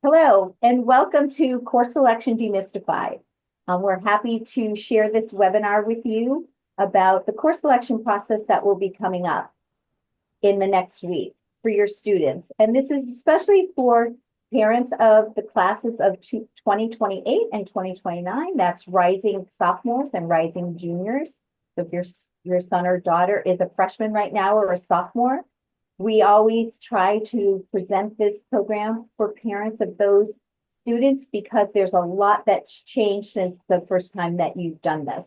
Hello, and welcome to Course Selection Demystified. We're happy to share this webinar with you about the course selection process that will be coming up in the next week for your students. And this is especially for parents of the classes of 2028 and 2029. That's rising sophomores and rising juniors. So if your son or daughter is a freshman right now or a sophomore, we always try to present this program for parents of those students because there's a lot that's changed since the first time that you've done this.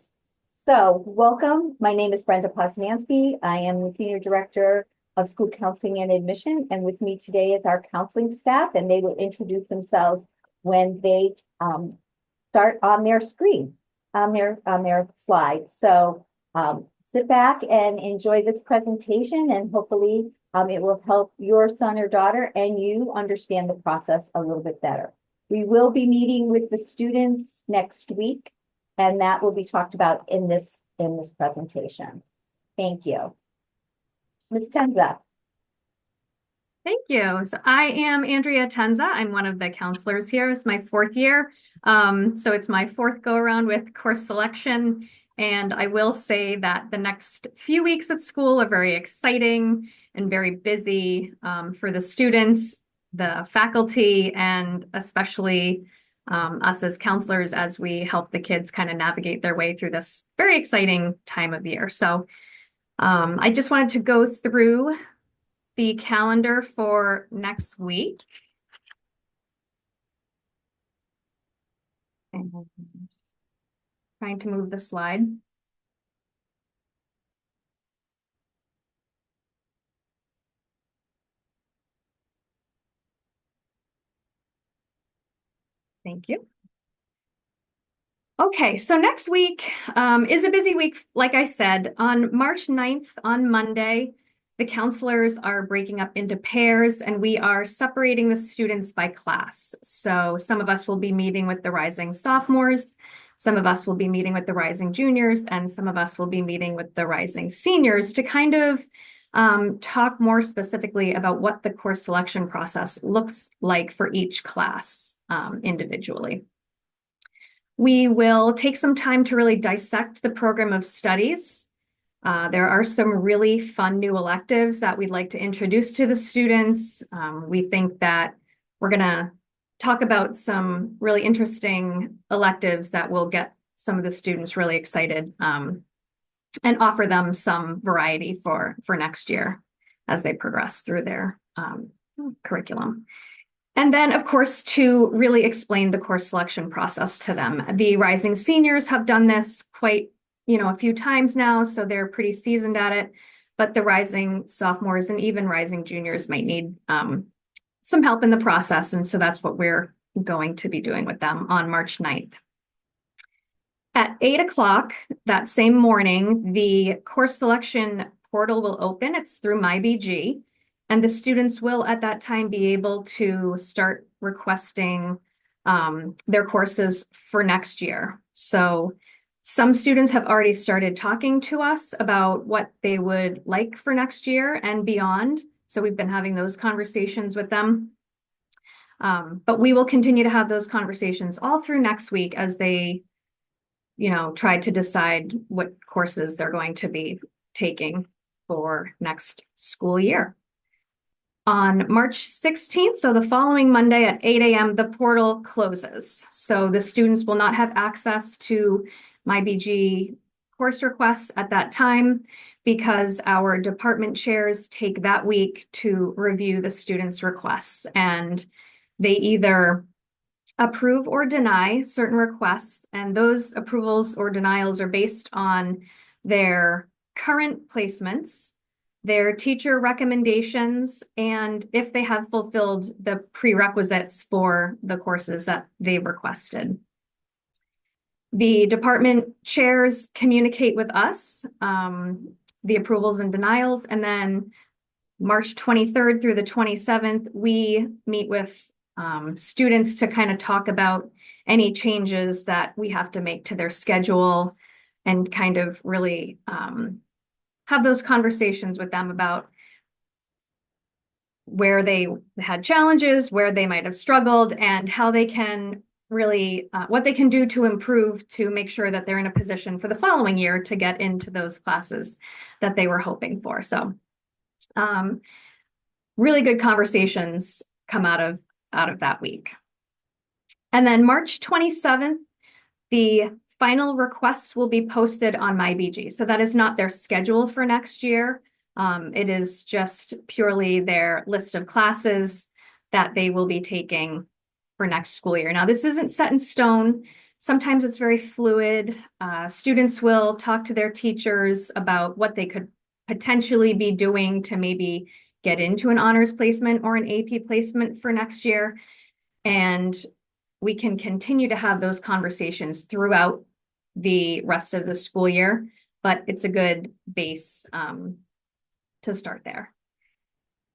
So welcome. My name is Brenda Posnansky. I am the Senior Director of School Counseling and Admission. And with me today is our counseling staff, and they will introduce themselves when they start on their screen, on their slide. So sit back and enjoy this presentation, and hopefully it will help your son or daughter and you understand the process a little bit better. We will be meeting with the students next week, and that will be talked about in this presentation. Thank you. Ms. Tenza. Thank you. So I am Andrea Tenza. I'm one of the counselors here. It's my fourth year. So it's my fourth go around with course selection. And I will say that the next few weeks at school are very exciting and very busy for the students, the faculty, and especially us as counselors as we help the kids kind of navigate their way through this very exciting time of year. So I just wanted to go through the calendar for next week. And trying to move the slide. Thank you. Okay, so next week is a busy week. Like I said, on March 9th, on Monday, the counselors are breaking up into pairs, and we are separating the students by class. So some of us will be meeting with the rising sophomores, some of us will be meeting with the rising juniors, and some of us will be meeting with the rising seniors to kind of talk more specifically about what the course selection process looks like for each class individually. We will take some time to really dissect the program of studies. There are some really fun new electives that we'd like to introduce to the students. We think that we're going to talk about some really interesting electives that will get some of the students really excited and offer them some variety for next year as they progress through their curriculum. And then, of course, to really explain the course selection process to them. The rising seniors have done this quite a few times now, so they're pretty seasoned at it, but the rising sophomores and even rising juniors might need some help in the process, and so that's what we're going to be doing with them on March 9th. At 8 o'clock that same morning, the course selection portal will open. It's through MyBG, and the students will at that time be able to start requesting their courses for next year. So some students have already started talking to us about what they would like for next year and beyond. So we've been having those conversations with them. But we will continue to have those conversations all through next week as they, try to decide what courses they're going to be taking for next school year. On March 16th, so the following Monday at 8 a.m., the portal closes. So the students will not have access to MyBG course requests at that time because our department chairs take that week to review the students' requests, and they either approve or deny certain requests, and those approvals or denials are based on their current placements, their teacher recommendations, and if they have fulfilled the prerequisites for the courses that they've requested. The department chairs communicate with us, the approvals and denials, and then March 23rd through the 27th, we meet with students to kind of talk about any changes that we have to make to their schedule and kind of really have those conversations with them about where they had challenges, where they might have struggled, and how they can really, what they can do to improve to make sure that they're in a position for the following year to get into those classes that they were hoping for. So really good conversations come out of that week. And then March 27th, the final requests will be posted on MyBG. So that is not their schedule for next year. It is just purely their list of classes that they will be taking for next school year. Now, this isn't set in stone. Sometimes it's very fluid. Students will talk to their teachers about what they could potentially be doing to maybe get into an honors placement or an AP placement for next year. And we can continue to have those conversations throughout the rest of the school year, but it's a good base to start there.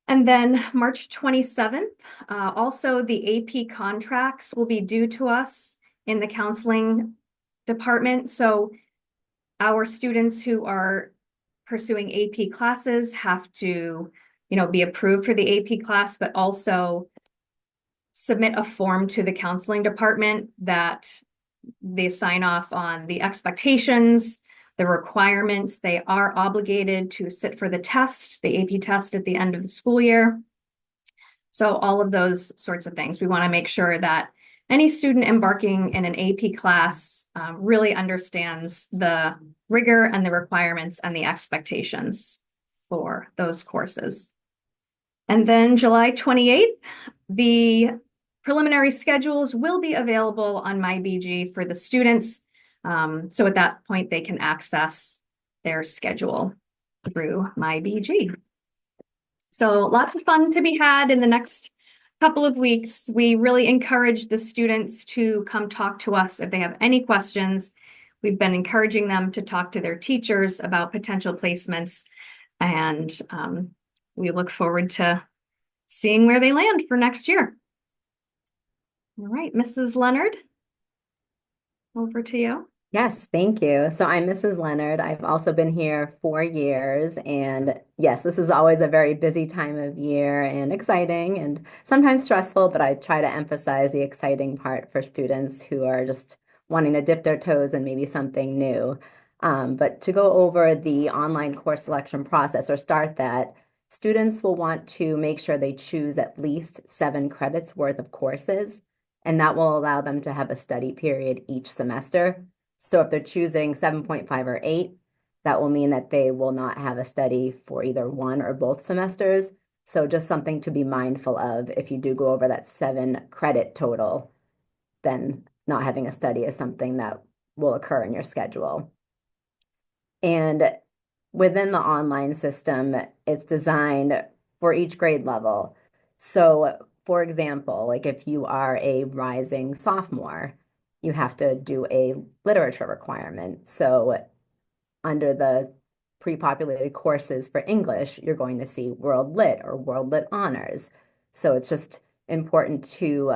And then March 27th, also the AP contracts will be due to us in the counseling department. So our students who are pursuing AP classes have to, be approved for the AP class, but also submit a form to the counseling department that they sign off on the expectations, the requirements. They are obligated to sit for the test, the AP test at the end of the school year. So all of those sorts of things. We want to make sure that any student embarking in an AP class really understands the rigor and the requirements and the expectations for those courses. And then July 28th, the preliminary schedules will be available on MyBG for the students. So at that point, they can access their schedule through MyBG. So lots of fun to be had in the next couple of weeks. We really encourage the students to come talk to us if they have any questions. We've been encouraging them to talk to their teachers about potential placements, and we look forward to seeing where they land for next year. All right, Mrs. Leonard, over to you. Yes, thank you. So I'm Mrs. Leonard. I've also been here 4 years, and yes, this is always a very busy time of year and exciting and sometimes stressful, but I try to emphasize the exciting part for students who are just wanting to dip their toes in maybe something new. But to go over the online course selection process or start that, students will want to make sure they choose at least 7 credits worth of courses, and that will allow them to have a study period each semester. So if they're choosing 7.5 or 8, that will mean that they will not have a study for either one or both semesters. So just something to be mindful of if you do go over that 7 credit total, then not having a study is something that will occur in your schedule. And within the online system, it's designed for each grade level. So for example, like if you are a rising sophomore, you have to do a literature requirement. So under the pre-populated courses for English, you're going to see World Lit or World Lit Honors. So it's just important to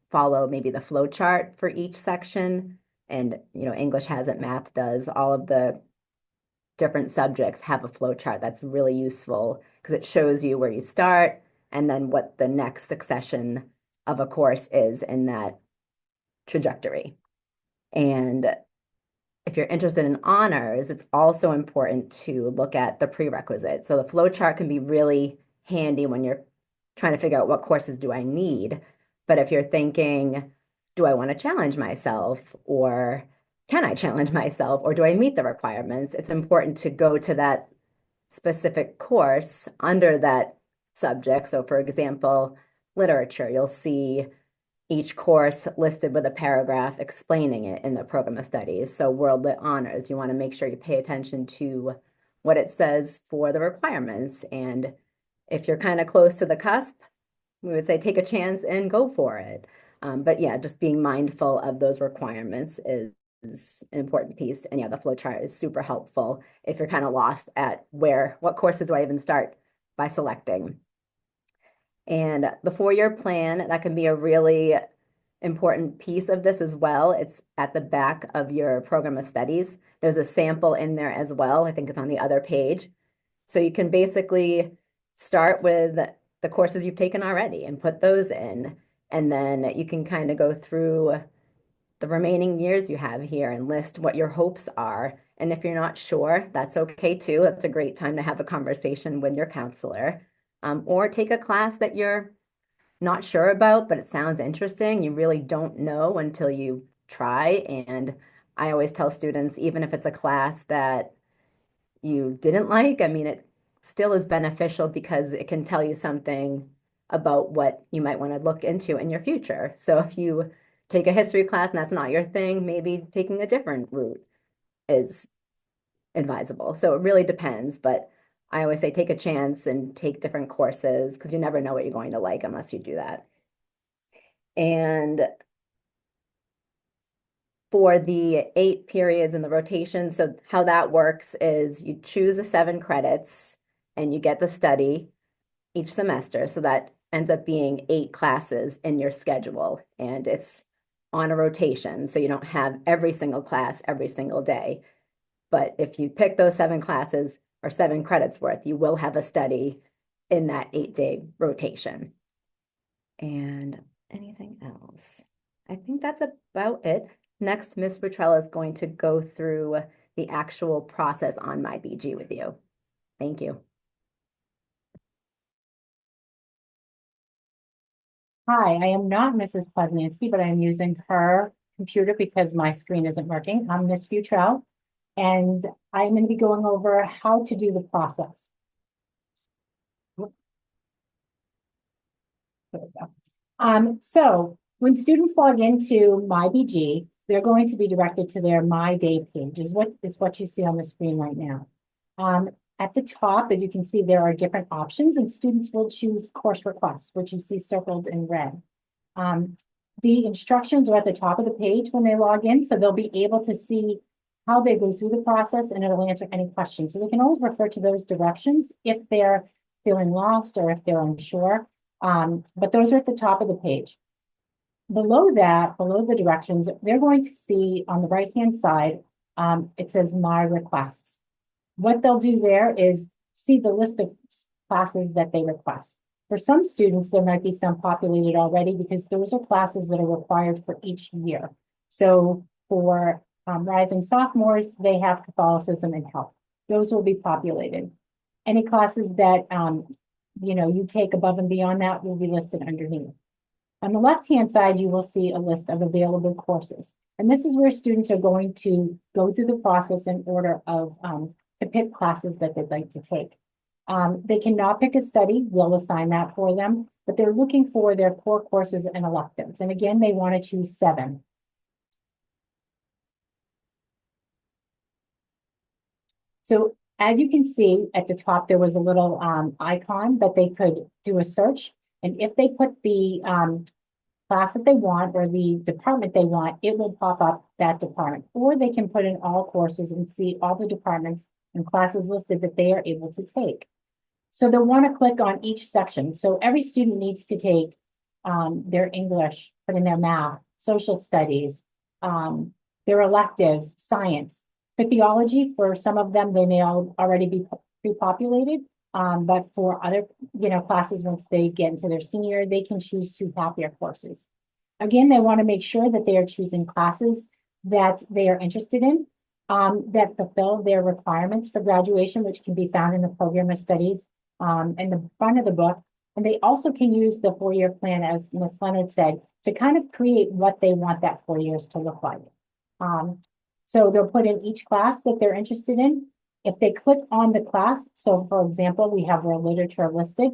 follow maybe the flow chart for each section. And, English has it, math does. All of the different subjects have a flow chart that's really useful because it shows you where you start and then what the next succession of a course is in that trajectory. And if you're interested in honors, it's also important to look at the prerequisites. So the flow chart can be really handy when you're trying to figure out what courses do I need. But if you're thinking, do I want to challenge myself, or can I challenge myself, or do I meet the requirements? It's important to go to that specific course under that subject. So for example, literature, you'll see each course listed with a paragraph explaining it in the program of studies. So World Lit Honors, you want to make sure you pay attention to what it says for the requirements. And if you're kind of close to the cusp, we would say take a chance and go for it. But yeah, just being mindful of those requirements is an important piece. And yeah, the flow chart is super helpful if you're kind of lost at what courses do I even start by selecting. And the 4-year plan, that can be a really important piece of this as well. It's at the back of your program of studies. There's a sample in there as well. I think it's on the other page. So you can basically start with the courses you've taken already and put those in. And then you can kind of go through the remaining years you have here and list what your hopes are. And if you're not sure, that's okay too. That's a great time to have a conversation with your counselor, or take a class that you're not sure about, but it sounds interesting. You really don't know until you try. And I always tell students, even if it's a class that you didn't like, I mean, it still is beneficial because it can tell you something about what you might want to look into in your future. So if you take a history class and that's not your thing, maybe taking a different route is advisable. So it really depends, but I always say take a chance and take different courses because you never know what you're going to like unless you do that. And for the 8 periods in the rotation, so how that works is you choose the 7 credits and you get the study each semester. So that ends up being 8 classes in your schedule, and it's on a rotation. So you don't have every single class every single day. But if you pick those 7 classes or 7 credits worth, you will have a study in that 8-day rotation. And anything else? I think that's about it. Next, Ms. Futrella is going to go through the actual process on My BG with you. Thank you. Hi, I am not Mrs. Plesnanski, but I'm using her computer because my screen isn't working. I'm Miss Futrell, and I'm going to be going over how to do the process. There we go. So when students log into MyBG, they're going to be directed to their My Day page, is what you see on the screen right now. At the top, as you can see, there are different options, and students will choose course requests, which you see circled in red. The instructions are at the top of the page when they log in, so they'll be able to see how they go through the process, and it'll answer any questions. So they can always refer to those directions if they're feeling lost or if they're unsure. But those are at the top of the page. Below that, below the directions, they're going to see on the right-hand side, it says My Requests. What they'll do there is see the list of classes that they request. For some students, there might be some populated already because those are classes that are required for each year. So for rising sophomores, they have Catholicism and health. Those will be populated. Any classes that you take above and beyond that will be listed underneath. On the left-hand side, you will see a list of available courses. And this is where students are going to go through the process in order of to pick classes that they'd like to take. They cannot pick a study, we'll assign that for them, but they're looking for their core courses and electives. And again, they want to choose 7. So as you can see at the top, there was a little icon that they could do a search. And if they put the class that they want or the department they want, it will pop up that department. Or they can put in all courses and see all the departments and classes listed that they are able to take. So they'll want to click on each section. So every student needs to take their English, put in their math, social studies, their electives, science. For theology, for some of them, they may already be pre-populated. But for other, classes, once they get into their senior, they can choose to have their courses. Again, they want to make sure that they are choosing classes that they are interested in, that fulfill their requirements for graduation, which can be found in the program of studies in the front of the book. And they also can use the 4-year plan, as Ms. Leonard said, to kind of create what they want that 4 years to look like. So they'll put in each class that they're interested in. If they click on the class, so for example, we have our literature listed,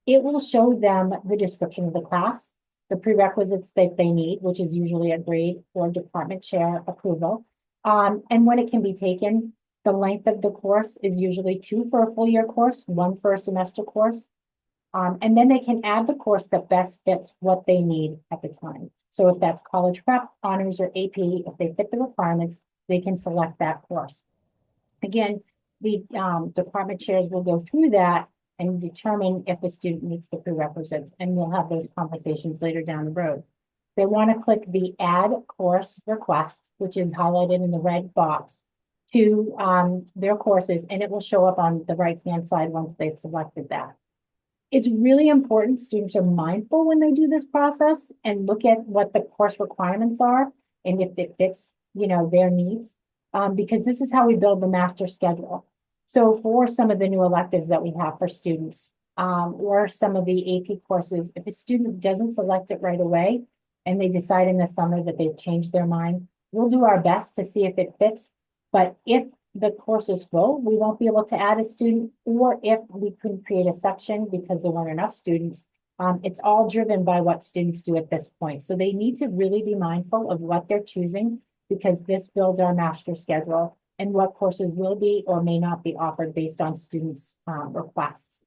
it will show them the description of the class, the prerequisites that they need, which is usually a grade or department chair approval. And when it can be taken, the length of the course is usually 2 for a full year course, 1 for a semester course. And then they can add the course that best fits what they need at the time. So if that's college prep, honors, or AP, if they fit the requirements, they can select that course. Again, the department chairs will go through that and determine if the student meets the prerequisites, and we'll have those conversations later down the road. They want to click the Add Course Request, which is highlighted in the red box, to their courses, and it will show up on the right-hand side once they've selected that. It's really important students are mindful when they do this process and look at what the course requirements are and if it fits, their needs. Because this is how we build the master schedule. So for some of the new electives that we have for students, or some of the AP courses, if a student doesn't select it right away and they decide in the summer that they've changed their mind, we'll do our best to see if it fits. But if the course is full, we won't be able to add a student, or if we couldn't create a section because there weren't enough students. It's all driven by what students do at this point. So they need to really be mindful of what they're choosing, because this builds our master schedule and what courses will be or may not be offered based on students' requests.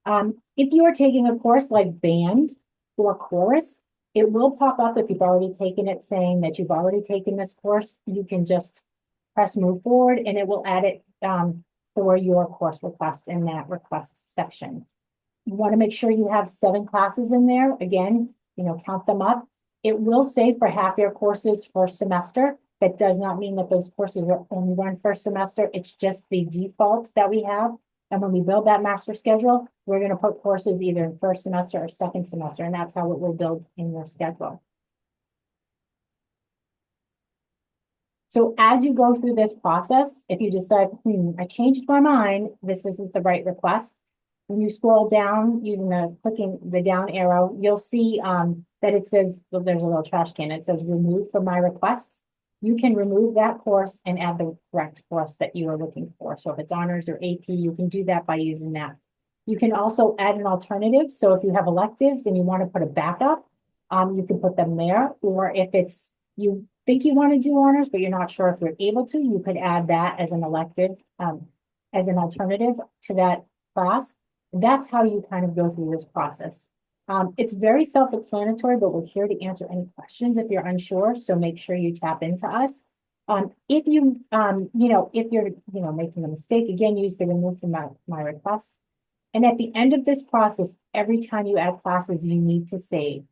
If you are taking a course like band or chorus, it will pop up if you've already taken it saying that you've already taken this course. You can just press move forward and it will add it for your course request in that request section. You want to make sure you have 7 classes in there. Again, count them up. It will say for half-year courses first semester. That does not mean that those courses are only run first semester. It's just the default that we have. And when we build that master schedule, we're going to put courses either in first semester or second semester, and that's how it will build in your schedule. So as you go through this process, if you decide, I changed my mind, this isn't the right request, when you scroll down using clicking the down arrow, you'll see that it says, well, there's a little trash can. It says remove from my requests. You can remove that course and add the correct course that you are looking for. So if it's honors or AP, you can do that by using that. You can also add an alternative. So if you have electives and you want to put a backup, you can put them there. Or if it's you think you want to do honors, but you're not sure if you're able to, you could add that as an elective, as an alternative to that class. That's how you kind of go through this process. It's very self-explanatory, but we're here to answer any questions if you're unsure. So make sure you tap into us. If you, if you're, making a mistake, again, use the remove from my requests. And at the end of this process, every time you add classes, you need to save.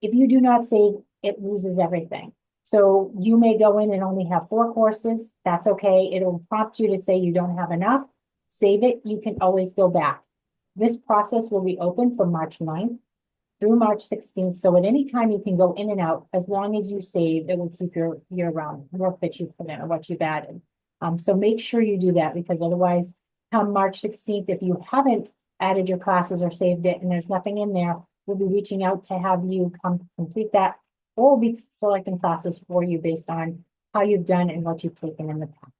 If you do not save, it loses everything. So you may go in and only have 4 courses. That's okay. It'll prompt you to say you don't have enough. Save it. You can always go back. This process will be open from March 9th through March 16th. So at any time you can go in and out, as long as you save, it will keep your year-round work that you put in or what you've added. So make sure you do that, because otherwise, come March 16th, if you haven't added your classes or saved it and there's nothing in there, we'll be reaching out to have you come complete that, or we'll be selecting classes for you based on how you've done and what you've taken in the past.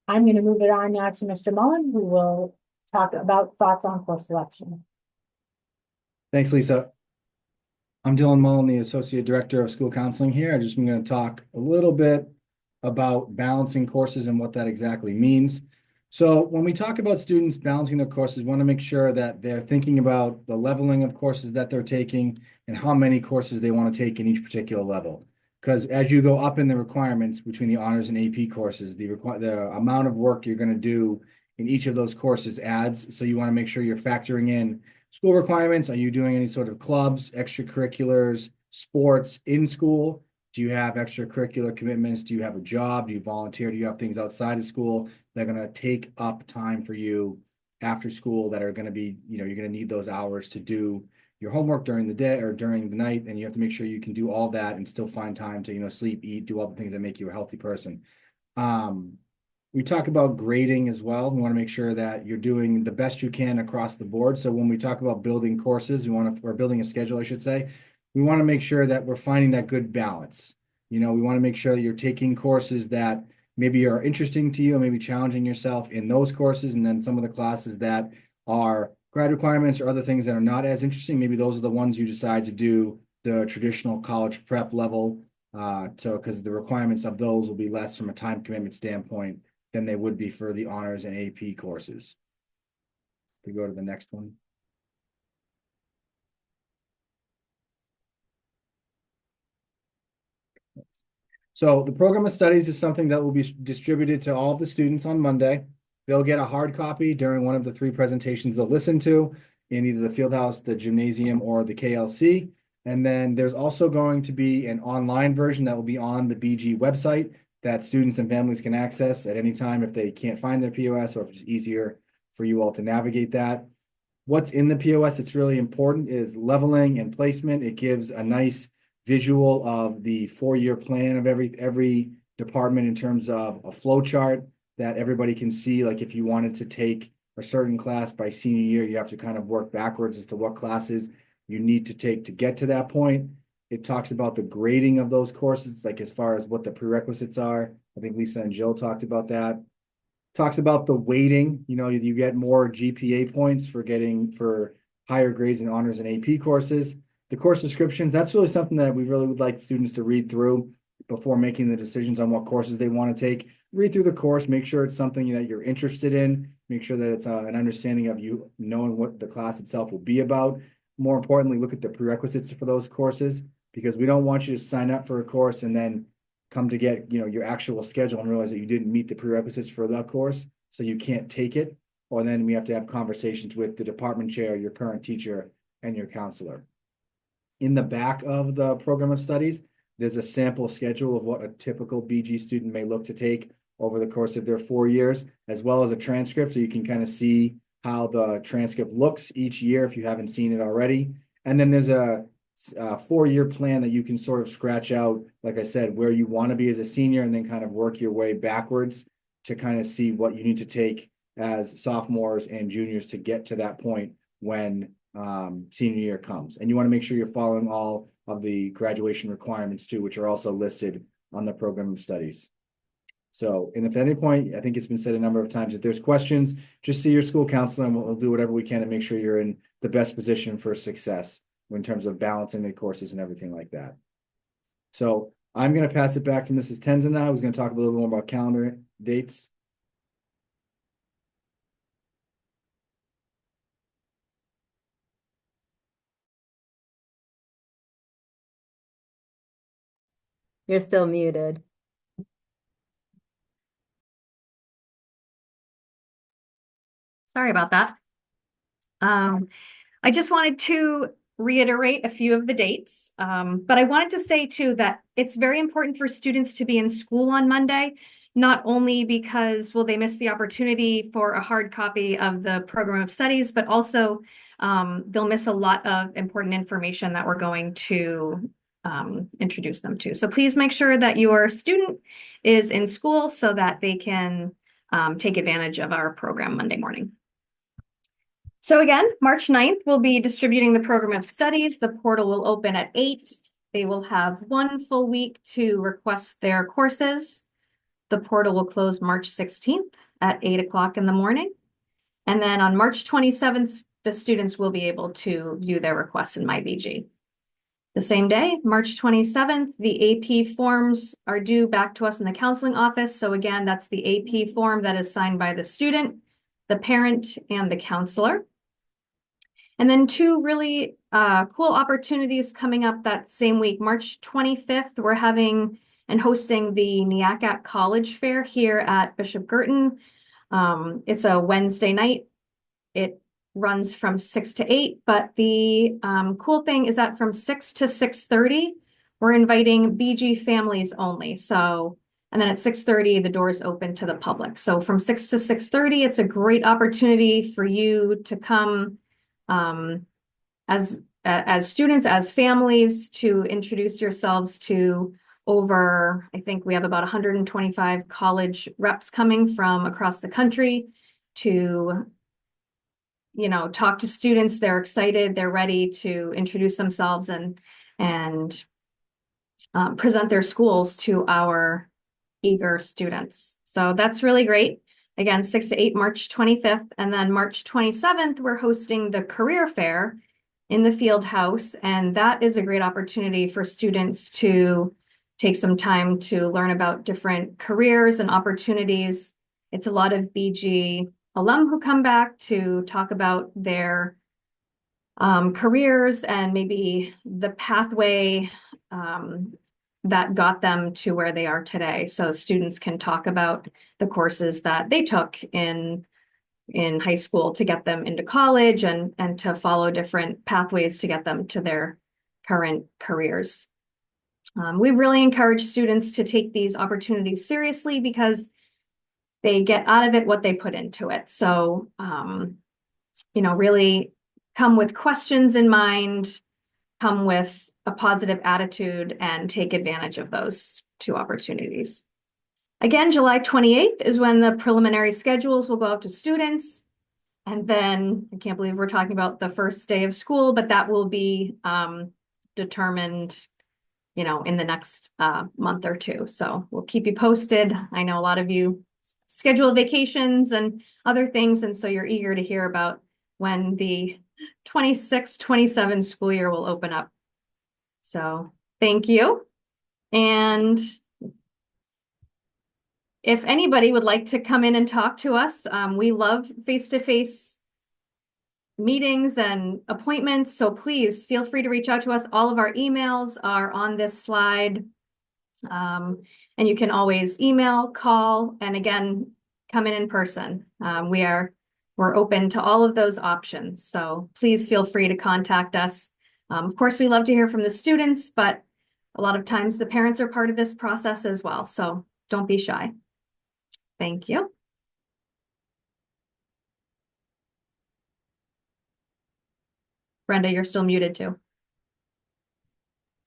I'm going to move it on now to Mr. Mullen, who will talk about thoughts on course selection. Thanks, Lisa. I'm Dylan Mullen, the Associate Director of School Counseling here. I'm going to talk a little bit about balancing courses and what that exactly means. So when we talk about students balancing their courses, we want to make sure that they're thinking about the leveling of courses that they're taking and how many courses they want to take in each particular level. Because as you go up in the requirements between the honors and AP courses, the amount of work you're going to do in each of those courses adds. So you want to make sure you're factoring in school requirements. Are you doing any sort of clubs, extracurriculars, sports in school? Do you have extracurricular commitments? Do you have a job? Do you volunteer? Do you have things outside of school that are going to take up time for you after school that are going to be, you're going to need those hours to do your homework during the day or during the night. And you have to make sure you can do all that and still find time to, sleep, eat, do all the things that make you a healthy person. We talk about grading as well. We want to make sure that you're doing the best you can across the board. So when we talk about building courses, or building a schedule, I should say, we want to make sure that we're finding that good balance. We want to make sure that you're taking courses that maybe are interesting to you, or maybe challenging yourself in those courses. And then some of the classes that are grad requirements or other things that are not as interesting, maybe those are the ones you decide to do the traditional college prep level. Because the requirements of those will be less from a time commitment standpoint than they would be for the honors and AP courses. We go to the next one. So the program of studies is something that will be distributed to all of the students on Monday. They'll get a hard copy during one of the 3 presentations they'll listen to in either the Fieldhouse, the Gymnasium, or the KLC. And then there's also going to be an online version that will be on the BG website that students and families can access at any time if they can't find their POS, or if it's easier for you all to navigate that. what's in the POS that's really important is leveling and placement. It gives a nice visual of the 4-year plan of every department in terms of a flow chart that everybody can see. Like if you wanted to take a certain class by senior year, you have to kind of work backwards as to what classes you need to take to get to that point. It talks about the grading of those courses, like as far as what the prerequisites are. I think Lisa and Jill talked about that. Talks about the weighting, you get more GPA points for higher grades in honors and AP courses. The course descriptions, that's really something that we really would like students to read through before making the decisions on what courses they want to take. Read through the course, make sure it's something that you're interested in, make sure that it's an understanding of you knowing what the class itself will be about. More importantly, look at the prerequisites for those courses, because we don't want you to sign up for a course and then come to get your actual schedule and realize that you didn't meet the prerequisites for that course, so you can't take it. Or then we have to have conversations with the department chair, your current teacher, and your counselor. In the back of the program of studies, there's a sample schedule of what a typical BG student may look to take over the course of their 4 years, as well as a transcript, so you can kind of see how the transcript looks each year if you haven't seen it already. And then there's a 4-year plan that you can sort of scratch out, like I said, where you want to be as a senior, and then kind of work your way backwards to kind of see what you need to take as sophomores and juniors to get to that point when senior year comes. And you want to make sure you're following all of the graduation requirements too, which are also listed on the program of studies. So, and if at any point, I think it's been said a number of times, if there's questions, just see your school counselor and we'll do whatever we can to make sure you're in the best position for success in terms of balancing the courses and everything like that. So I'm going to pass it back to Mrs. Tenzin now, who's going to talk a little bit more about calendar dates. You're still muted. Sorry about that. I just wanted to reiterate a few of the dates, but I wanted to say too that it's very important for students to be in school on Monday, not only because, well, they miss the opportunity for a hard copy of the program of studies, but also they'll miss a lot of important information that we're going to introduce them to. So please make sure that your student is in school so that they can take advantage of our program Monday morning. So again, March 9th, we'll be distributing the program of studies. The portal will open at 8. They will have 1 full week to request their courses. The portal will close March 16th at 8 o'clock in the morning. And then on March 27th, the students will be able to view their requests in MyBG. The same day, March 27th, the AP forms are due back to us in the counseling office. So again, that's the AP form that is signed by the student, the parent, and the counselor. And then 2 really cool opportunities coming up that same week. March 25th, we're having and hosting the NEACAC College Fair here at Bishop Girton. It's a Wednesday night. It runs from 6 to 8, but the cool thing is that from 6 to 6:30, we're inviting BG families only. So, and then at 6:30, the doors open to the public. So from 6 to 6:30, it's a great opportunity for you to come as students, as families, to introduce yourselves to over, I think we have about 125 college reps coming from across the country to, talk to students. They're excited, they're ready to introduce themselves and present their schools to our eager students. So that's really great. Again, 6 to 8, March 25th. And then March 27th, we're hosting the career fair in the field house. And that is a great opportunity for students to take some time to learn about different careers and opportunities. It's a lot of BG alum who come back to talk about their careers and maybe the pathway that got them to where they are today. So students can talk about the courses that they took in high school to get them into college and to follow different pathways to get them to their current careers. We really encourage students to take these opportunities seriously because they get out of it what they put into it. So really come with questions in mind, come with a positive attitude, and take advantage of those two opportunities. Again, July 28th is when the preliminary schedules will go out to students. And then I can't believe we're talking about the first day of school, but that will be determined, in the next month or two. So we'll keep you posted. I know a lot of you schedule vacations and other things, and so you're eager to hear about when the 26-27 school year will open up. So thank you. And if anybody would like to come in and talk to us, we love face-to-face meetings and appointments. So please feel free to reach out to us. All of our emails are on this slide. And you can always email, call, and again, come in person. We're open to all of those options. So please feel free to contact us. Of course, we love to hear from the students, but a lot of times the parents are part of this process as well. So don't be shy. Thank you. Brenda, you're still muted too.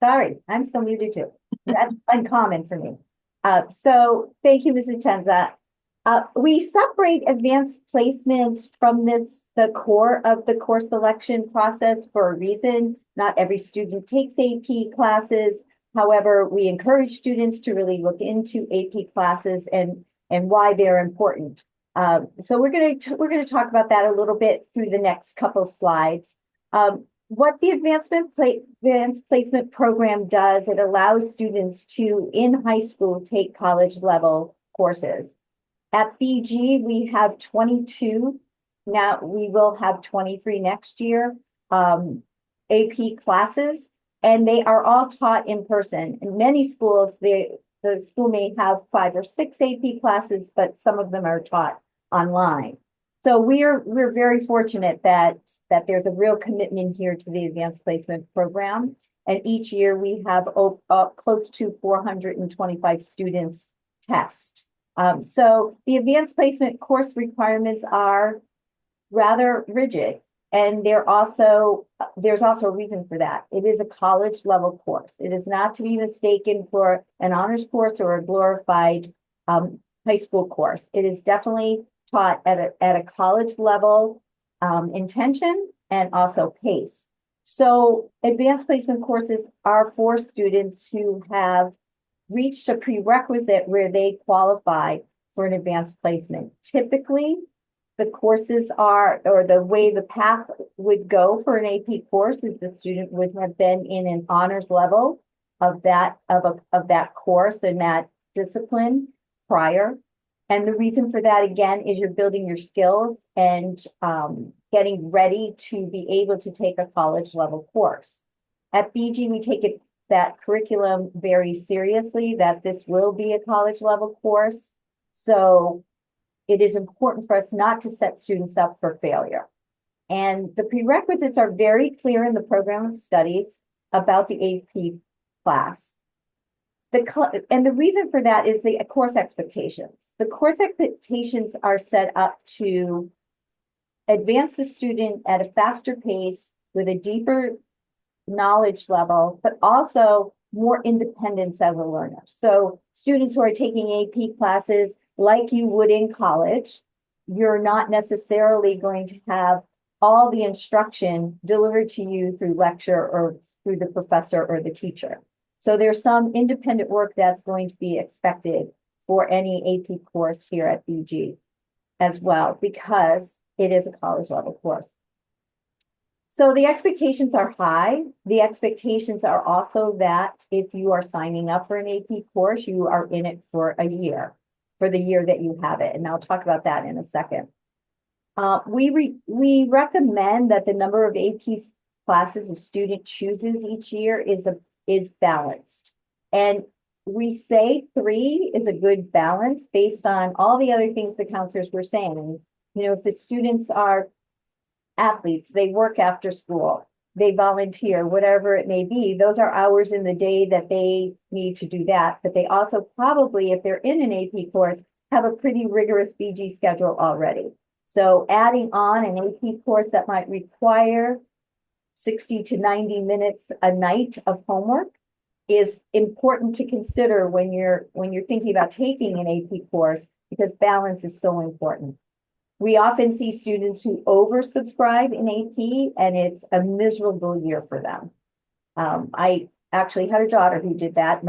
Sorry, I'm still muted too. That's uncommon for me. So thank you, Mrs. Tenza. We separate advanced placement from the core of the course selection process for a reason. Not every student takes AP classes. However, we encourage students to really look into AP classes and why they're important. So we're going to talk about that a little bit through the next couple slides. What the advanced placement program does, it allows students to, in high school, take college level courses. At BG, we have 22. Now we will have 23 next year, AP classes, and they are all taught in person. In many schools, the school may have 5 or 6 AP classes, but some of them are taught online. So we're very fortunate that there's a real commitment here to the advanced placement program. And each year we have close to 425 students test. So the advanced placement course requirements are rather rigid. And there's also a reason for that. It is a college level course. It is not to be mistaken for an honors course or a glorified high school course. It is definitely taught at a college level intention and also pace. So advanced placement courses are for students who have reached a prerequisite where they qualify for an advanced placement. Typically, the courses are, or the way the path would go for an AP course is the student would have been in an honors level of that course and that discipline prior. And the reason for that, again, is you're building your skills and getting ready to be able to take a college level course. At BG, we take that curriculum very seriously, that this will be a college level course. So it is important for us not to set students up for failure. And the prerequisites are very clear in the program of studies about the AP class. And the reason for that is the course expectations. The course expectations are set up to advance the student at a faster pace with a deeper knowledge level, but also more independence as a learner. So students who are taking AP classes like you would in college, you're not necessarily going to have all the instruction delivered to you through lecture or through the professor or the teacher. So there's some independent work that's going to be expected for any AP course here at BG as well, because it is a college level course. So the expectations are high. The expectations are also that if you are signing up for an AP course, you are in it for a year, for the year that you have it. And I'll talk about that in a second. We recommend that the number of AP classes a student chooses each year is balanced. And we say 3 is a good balance based on all the other things the counselors were saying. And, if the students are athletes, they work after school, they volunteer, whatever it may be, those are hours in the day that they need to do that. But they also probably, if they're in an AP course, have a pretty rigorous BG schedule already. So adding on an AP course that might require 60 to 90 minutes a night of homework is important to consider when you're thinking about taking an AP course, because balance is so important. We often see students who oversubscribe in AP, and it's a miserable year for them. I actually had a daughter who did that,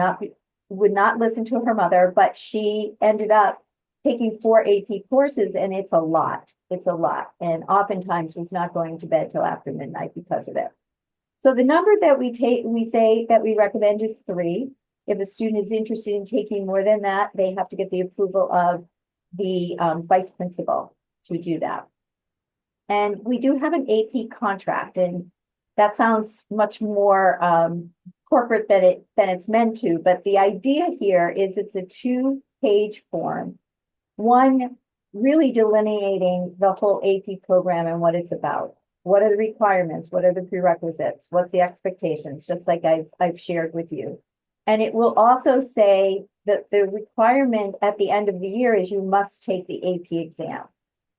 would not listen to her mother, but she ended up taking 4 AP courses, and it's a lot. It's a lot. And oftentimes was not going to bed till after midnight because of it. So the number that we say that we recommend is 3. If a student is interested in taking more than that, they have to get the approval of the vice principal to do that. And we do have an AP contract, and that sounds much more corporate than it's meant to. But the idea here is it's a 2-page form, one really delineating the whole AP program and what it's about. What are the requirements? What are the prerequisites? What's the expectations? Just like I've shared with you. And it will also say that the requirement at the end of the year is you must take the AP exam.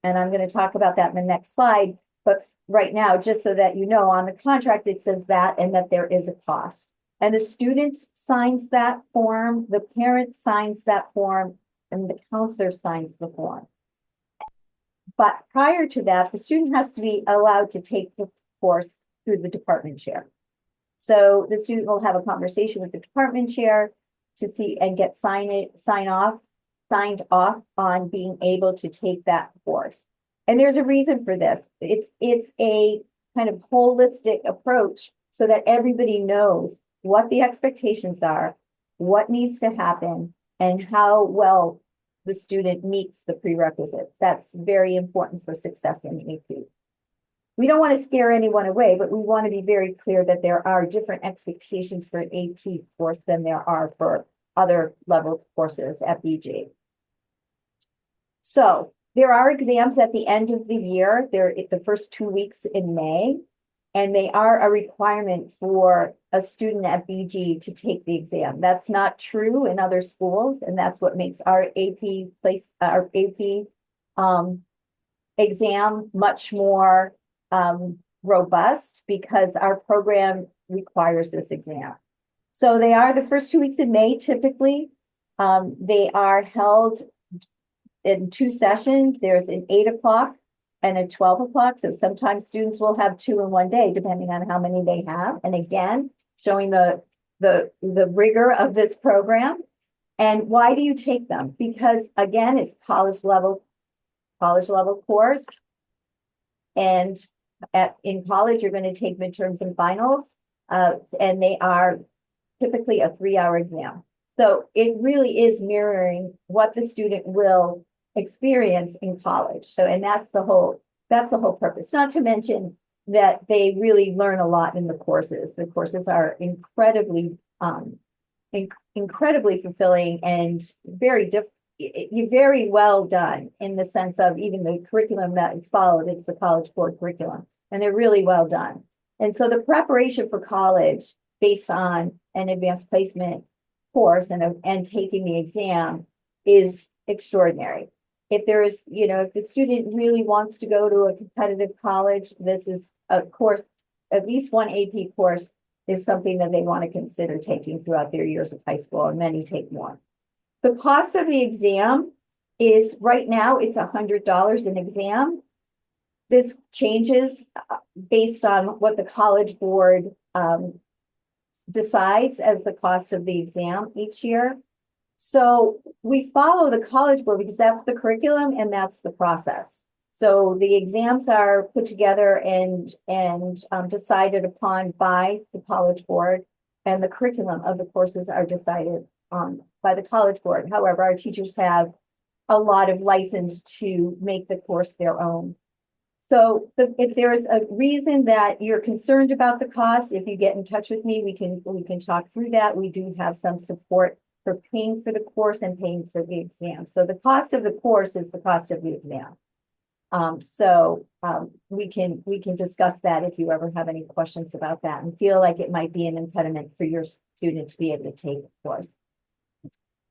And I'm going to talk about that in the next slide. But right now, just so that you know, on the contract, it says that and that there is a cost. And the student signs that form, the parent signs that form, and the counselor signs the form. But prior to that, the student has to be allowed to take the course through the department chair. So the student will have a conversation with the department chair to see and get signed off on being able to take that course. And there's a reason for this. It's a kind of holistic approach so that everybody knows what the expectations are, what needs to happen, and how well the student meets the prerequisites. That's very important for success in AP. We don't want to scare anyone away, but we want to be very clear that there are different expectations for an AP course than there are for other level courses at BG. So there are exams at the end of the year. They're the first 2 weeks in May, and they are a requirement for a student at BG to take the exam. That's not true in other schools, and that's what makes our AP exam much more robust, because our program requires this exam. So they are the first 2 weeks in May, typically. They are held in 2 sessions. There's an 8 o'clock and a 12 o'clock. So sometimes students will have 2 in one day, depending on how many they have. And again, showing the rigor of this program. And why do you take them? Because again, it's college level course. And in college, you're going to take midterms and finals, and they are typically a 3-hour exam. So it really is mirroring what the student will experience in college. So, and that's the whole purpose. Not to mention that they really learn a lot in the courses. The courses are incredibly fulfilling and very well done, in the sense of even the curriculum that is followed. It's the College Board curriculum, and they're really well done. And so the preparation for college based on an advanced placement course and taking the exam is extraordinary. If the student really wants to go to a competitive college, this is a course, at least one AP course is something that they want to consider taking throughout their years of high school, and many take more. The cost of the exam is, right now, it's $100 an exam. This changes based on what the College Board decides as the cost of the exam each year. So we follow the College Board because that's the curriculum and that's the process. So the exams are put together and decided upon by the College Board, and the curriculum of the courses are decided by the College Board. However, our teachers have a lot of license to make the course their own. So if there is a reason that you're concerned about the cost, if you get in touch with me, we can talk through that. We do have some support for paying for the course and paying for the exam. So the cost of the course is the cost of the exam. We can discuss that if you ever have any questions about that and feel like it might be an impediment for your student to be able to take the course.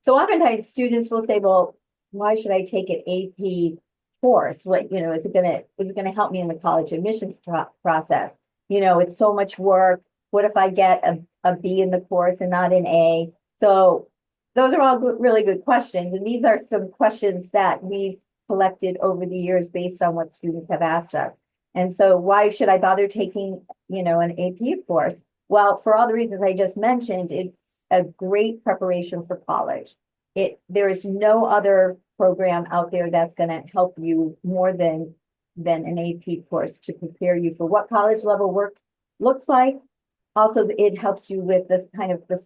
So oftentimes students will say, well, why should I take an AP course? What, is it gonna help me in the college admissions process? It's so much work. What if I get a B in the course and not an A? So those are all really good questions. And these are some questions that we've collected over the years based on what students have asked us. And so why should I bother taking, an AP course? Well, for all the reasons I just mentioned, it's a great preparation for college. There is no other program out there that's going to help you more than an AP course to prepare you for what college level work looks like. Also, it helps you with this kind of this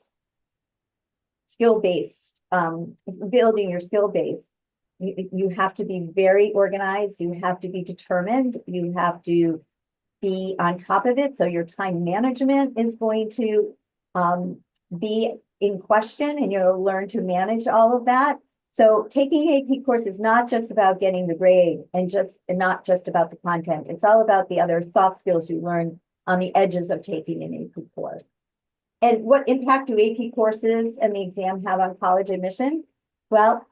skill-based, building your skill base. You have to be very organized. You have to be determined. You have to be on top of it. So your time management is going to be in question, and you'll learn to manage all of that. So taking AP course is not just about getting the grade and not just about the content. It's all about the other soft skills you learn on the edges of taking an AP course. And what impact do AP courses and the exam have on college admission? Well,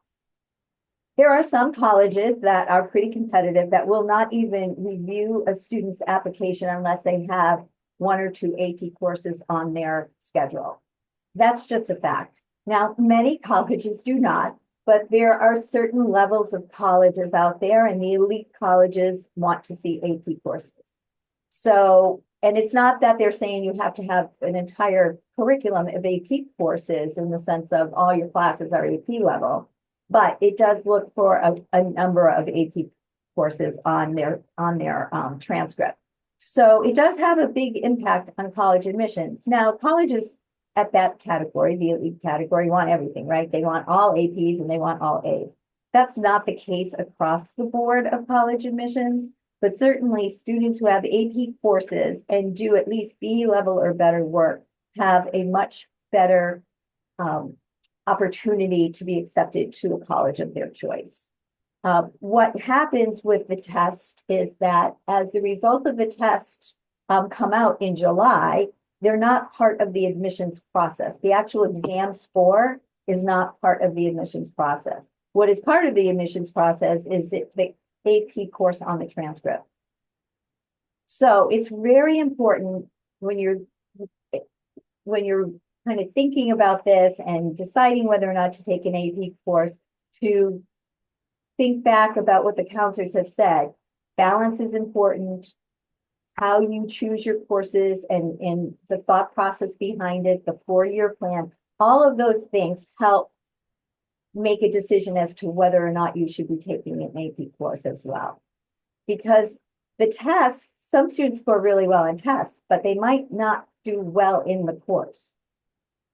there are some colleges that are pretty competitive that will not even review a student's application unless they have 1 or 2 AP courses on their schedule. That's just a fact. Now, many colleges do not, but there are certain levels of colleges out there, and the elite colleges want to see AP courses. So, and it's not that they're saying you have to have an entire curriculum of AP courses in the sense of all your classes are AP level, but it does look for a number of AP courses on their transcript. So it does have a big impact on college admissions. Now, colleges at that category, the elite category, want everything, right? They want all APs and they want all A's. That's not the case across the board of college admissions, but certainly students who have AP courses and do at least B level or better work have a much better opportunity to be accepted to a college of their choice. What happens with the test is that as the results of the test come out in July, they're not part of the admissions process. The actual exam score is not part of the admissions process. What is part of the admissions process is the AP course on the transcript. So it's very important when you're kind of thinking about this and deciding whether or not to take an AP course to think back about what the counselors have said. Balance is important. How you choose your courses and the thought process behind it, the 4-year plan, all of those things help make a decision as to whether or not you should be taking an AP course as well. Because the test, some students score really well in tests, but they might not do well in the course.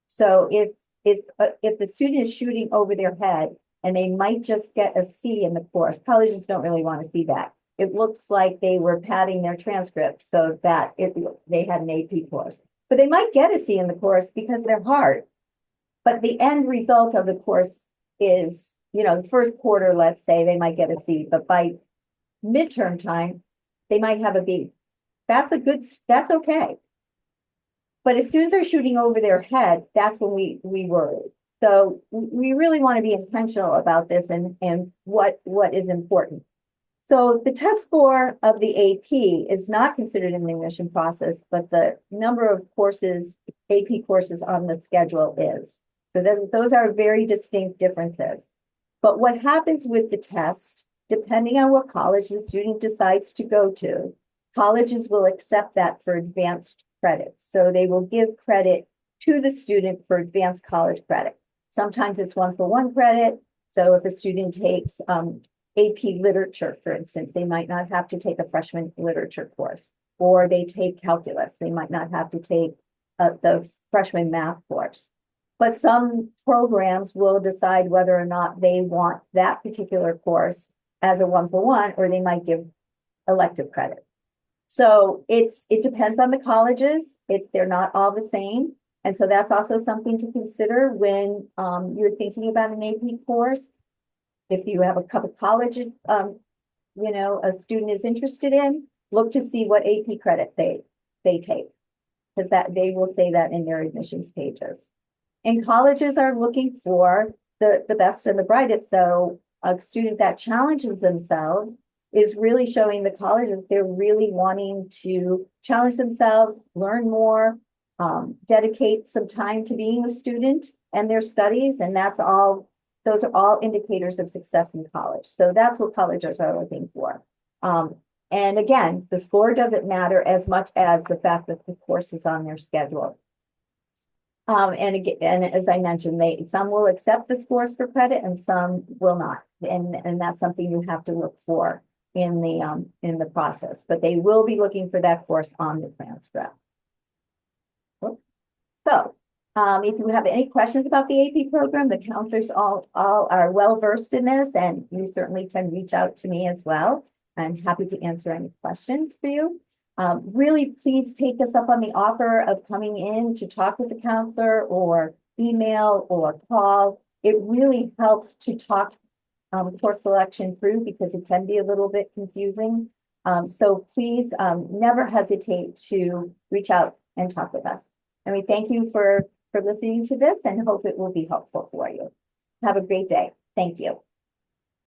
So if the student is shooting over their head and they might just get a C in the course, colleges don't really want to see that. It looks like they were padding their transcript so that they had an AP course. But they might get a C in the course because they're hard. But the end result of the course is, the first quarter, let's say, they might get a C, but by midterm time, they might have a B. That's okay. But if students are shooting over their head, that's when we worry. So we really want to be intentional about this and what is important. So the test score of the AP is not considered in the admission process, but the number of courses, AP courses on the schedule is. So those are very distinct differences. But what happens with the test, depending on what college the student decides to go to, colleges will accept that for advanced credits. So they will give credit to the student for advanced college credit. Sometimes it's 1-for-1 credit. So if a student takes AP literature, for instance, they might not have to take a freshman literature course, or they take calculus. They might not have to take the freshman math course. But some programs will decide whether or not they want that particular course as a 1-for-1, or they might give elective credit. So it depends on the colleges. They're not all the same. And so that's also something to consider when you're thinking about an AP course. If you have a couple colleges, a student is interested in, look to see what AP credit they take, because that they will say that in their admissions pages. And colleges are looking for the best and the brightest. So a student that challenges themselves is really showing the college that they're really wanting to challenge themselves, learn more, dedicate some time to being a student and their studies. And those are all indicators of success in college. So that's what colleges are looking for. And again, the score doesn't matter as much as the fact that the course is on their schedule. And again, and as I mentioned, some will accept the scores for credit and some will not. And that's something you have to look for in the process, but they will be looking for that course on the transcript. So, if you have any questions about the AP program, the counselors all are well versed in this, and you certainly can reach out to me as well. I'm happy to answer any questions for you. Really, please take us up on the offer of coming in to talk with the counselor or email or call. It really helps to talk course selection through because it can be a little bit confusing. So please never hesitate to reach out and talk with us. And we thank you for listening to this and hope it will be helpful for you. Have a great day. Thank you.